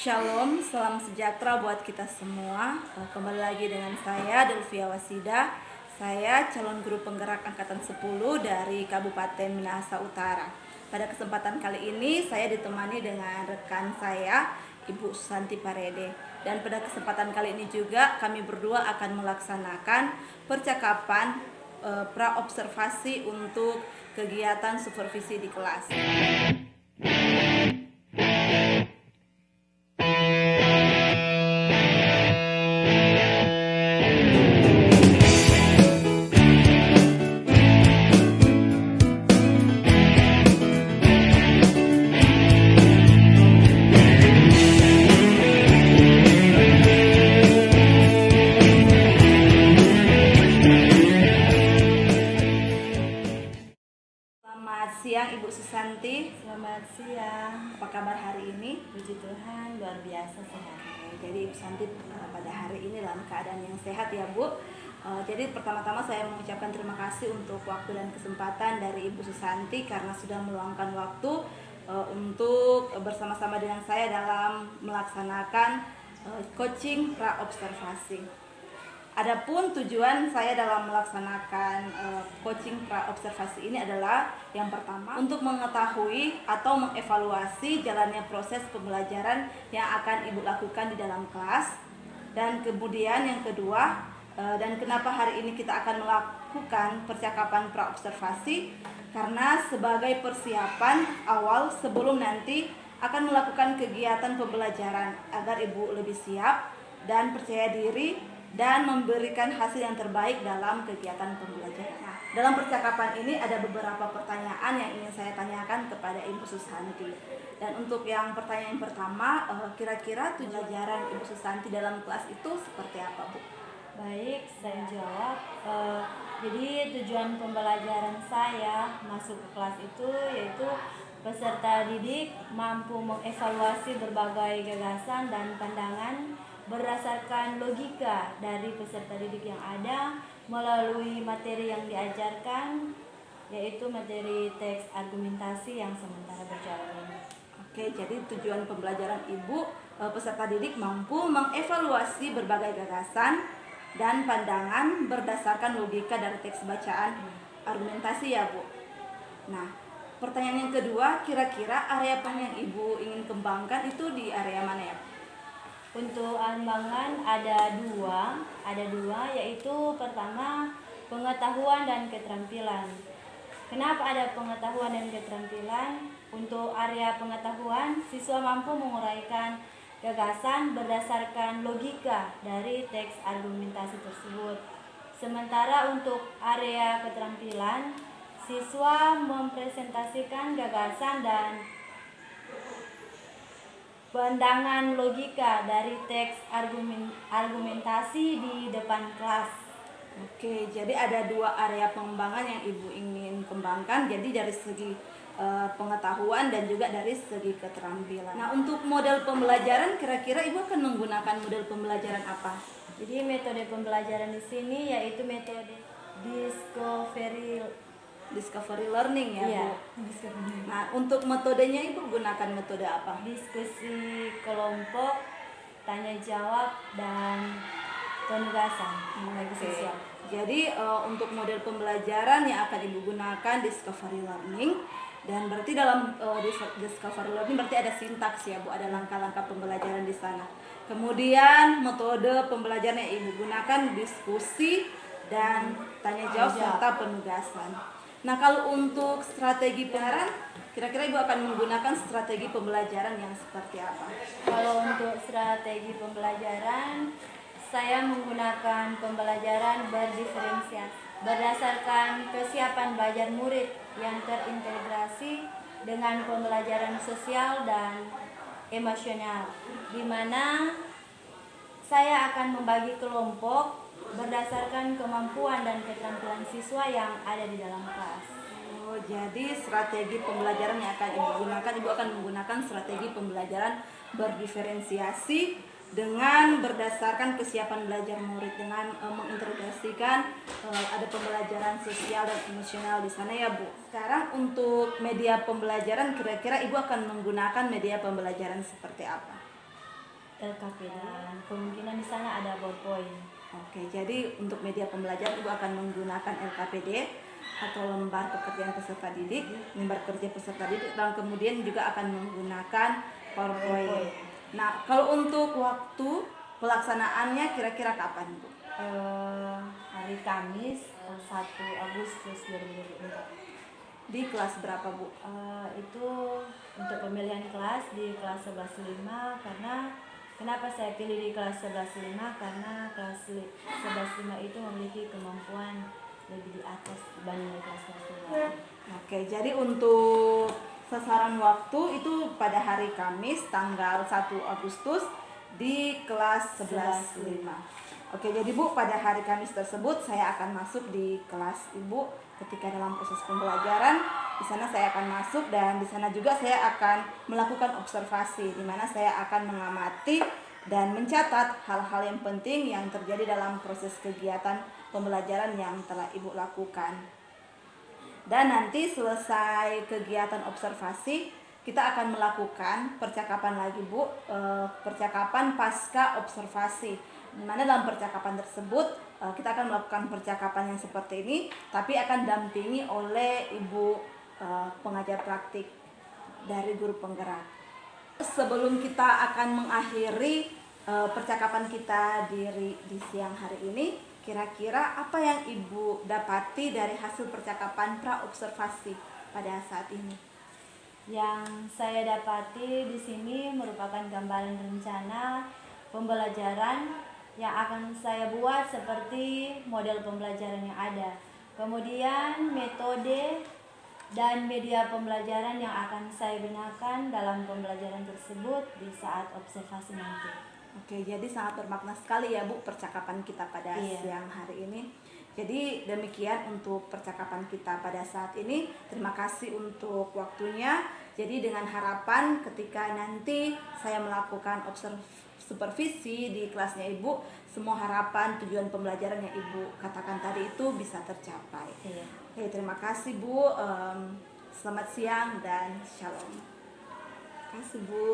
Shalom, salam sejahtera buat kita semua. Kembali lagi dengan saya Delvia Wasida. Saya calon guru penggerak angkatan 10 dari Kabupaten Minahasa Utara. Pada kesempatan kali ini saya ditemani dengan rekan saya, Ibu Susanti Parede. Dan pada kesempatan kali ini juga kami berdua akan melaksanakan percakapan pra-observasi untuk kegiatan supervisi di kelas. Selamat siang Ibu Susanti. Selamat siang. Apa kabar hari ini? Puji Tuhan, luar biasa sehat. Jadi Ibu Susanti pada hari ini dalam keadaan yang sehat ya Bu. Jadi pertama-tama saya mengucapkan terima kasih untuk waktu dan kesempatan dari Ibu Susanti karena sudah meluangkan waktu untuk bersama-sama dengan saya dalam melaksanakan coaching pra-observasi. Adapun tujuan saya dalam melaksanakan coaching pra-observasi ini adalah yang pertama untuk mengetahui atau mengevaluasi jalannya proses pembelajaran yang akan Ibu lakukan di dalam kelas. Dan kemudian yang kedua, dan kenapa hari ini kita akan melakukan percakapan pra-observasi, karena sebagai persiapan awal sebelum nanti akan melakukan kegiatan pembelajaran agar Ibu lebih siap dan percaya diri dan memberikan hasil yang terbaik dalam kegiatan pembelajaran. Nah, dalam percakapan ini ada beberapa pertanyaan yang ingin saya tanyakan kepada Ibu Susanti. Dan untuk yang pertanyaan pertama, kira-kira pembelajaran Ibu Susanti dalam kelas itu seperti apa, Bu? Baik, saya jawab. Jadi tujuan pembelajaran saya masuk ke kelas itu yaitu peserta didik mampu mengevaluasi berbagai gagasan dan pandangan berdasarkan logika dari peserta didik yang ada melalui materi yang diajarkan, yaitu materi teks argumentasi yang sementara berjalan. Oke, jadi tujuan pembelajaran Ibu, peserta didik mampu mengevaluasi berbagai gagasan dan pandangan berdasarkan logika dari teks bacaan argumentasi ya Bu. Nah, pertanyaan yang kedua, kira-kira area yang Ibu ingin kembangkan itu di area mana ya? Untuk pengembangan ada dua, yaitu pertama pengetahuan dan keterampilan. Kenapa ada pengetahuan dan keterampilan? Untuk area pengetahuan, siswa mampu menguraikan gagasan berdasarkan logika dari teks argumentasi tersebut. Sementara untuk area keterampilan, siswa mempresentasikan gagasan dan pandangan logika dari teks argumentasi di depan kelas. Oke, jadi ada dua area pengembangan yang Ibu ingin kembangkan, jadi dari segi pengetahuan dan juga dari segi keterampilan. Nah, untuk model pembelajaran kira-kira Ibu akan menggunakan model pembelajaran apa? Jadi metode pembelajaran di sini yaitu metode discovery learning ya, iya, Bu. Nah, untuk metodenya Ibu gunakan metode apa? Diskusi kelompok, tanya jawab, dan penugasan bagi siswa. Jadi untuk model pembelajaran yang akan Ibu gunakan discovery learning, dan berarti dalam discovery learning berarti ada sintaks ya Bu, ada langkah-langkah pembelajaran di sana. Kemudian metode pembelajaran yang Ibu gunakan diskusi dan tanya jawab serta penugasan. Nah, kalau untuk strategi pembelajaran, kira-kira Ibu akan menggunakan strategi pembelajaran yang seperti apa? Kalau untuk strategi pembelajaran, saya menggunakan pembelajaran berdiferensiasi berdasarkan kesiapan belajar murid yang terintegrasi dengan pembelajaran sosial dan emosional, di mana saya akan membagi kelompok berdasarkan kemampuan dan keterampilan siswa yang ada di dalam kelas. Oh, jadi strategi pembelajaran yang akan Ibu gunakan, Ibu akan menggunakan strategi pembelajaran berdiferensiasi dengan berdasarkan kesiapan belajar murid, dengan mengintegrasikan ada pembelajaran sosial dan emosional di sana ya Bu. Sekarang untuk media pembelajaran, kira-kira Ibu akan menggunakan media pembelajaran seperti apa? LKPD dan kemungkinan di sana ada ballpoint. Oke, jadi untuk media pembelajaran Ibu akan menggunakan LKPD atau lembar pekerjaan peserta didik, lembar kerja peserta didik, dan kemudian juga akan menggunakan PowerPoint. Nah, kalau untuk waktu pelaksanaannya kira-kira kapan, Bu? Hari Kamis 1 Agustus 2024. Di kelas berapa, Bu? Itu untuk pemilihan kelas di kelas 11.5. Karena kenapa saya pilih di kelas 11.5? Karena kelas 11.5 itu memiliki kemampuan lebih di atas dibanding di kelas 2. Oke, jadi untuk sasaran waktu itu pada hari Kamis tanggal 1 Agustus di kelas 11.5. Oke, jadi Bu, pada hari Kamis tersebut saya akan masuk di kelas Ibu ketika dalam proses pembelajaran. Di sana saya akan masuk dan di sana juga saya akan melakukan observasi, di mana saya akan mengamati dan mencatat hal-hal yang penting yang terjadi dalam proses kegiatan pembelajaran yang telah Ibu lakukan. Dan nanti selesai kegiatan observasi, kita akan melakukan percakapan lagi, Bu, percakapan pasca observasi. Di mana dalam percakapan tersebut kita akan melakukan percakapan yang seperti ini, tapi akan dampingi oleh Ibu pengajar praktik dari guru penggerak. Sebelum kita akan mengakhiri percakapan kita di siang hari ini, kira-kira apa yang Ibu dapati dari hasil percakapan pra-observasi pada saat ini? Yang saya dapati di sini merupakan gambaran rencana pembelajaran yang akan saya buat seperti model pembelajaran yang ada. Kemudian metode dan media pembelajaran yang akan saya gunakan dalam pembelajaran tersebut di saat observasi nanti. Oke, jadi sangat bermakna sekali ya, Bu, percakapan kita pada siang hari ini. Jadi demikian untuk percakapan kita pada saat ini. Terima kasih untuk waktunya. Jadi dengan harapan ketika nanti saya melakukan supervisi di kelasnya Ibu, semua harapan tujuan pembelajaran yang Ibu katakan tadi itu bisa tercapai. Oke, terima kasih, Bu. Selamat siang dan shalom. Terima kasih, Bu.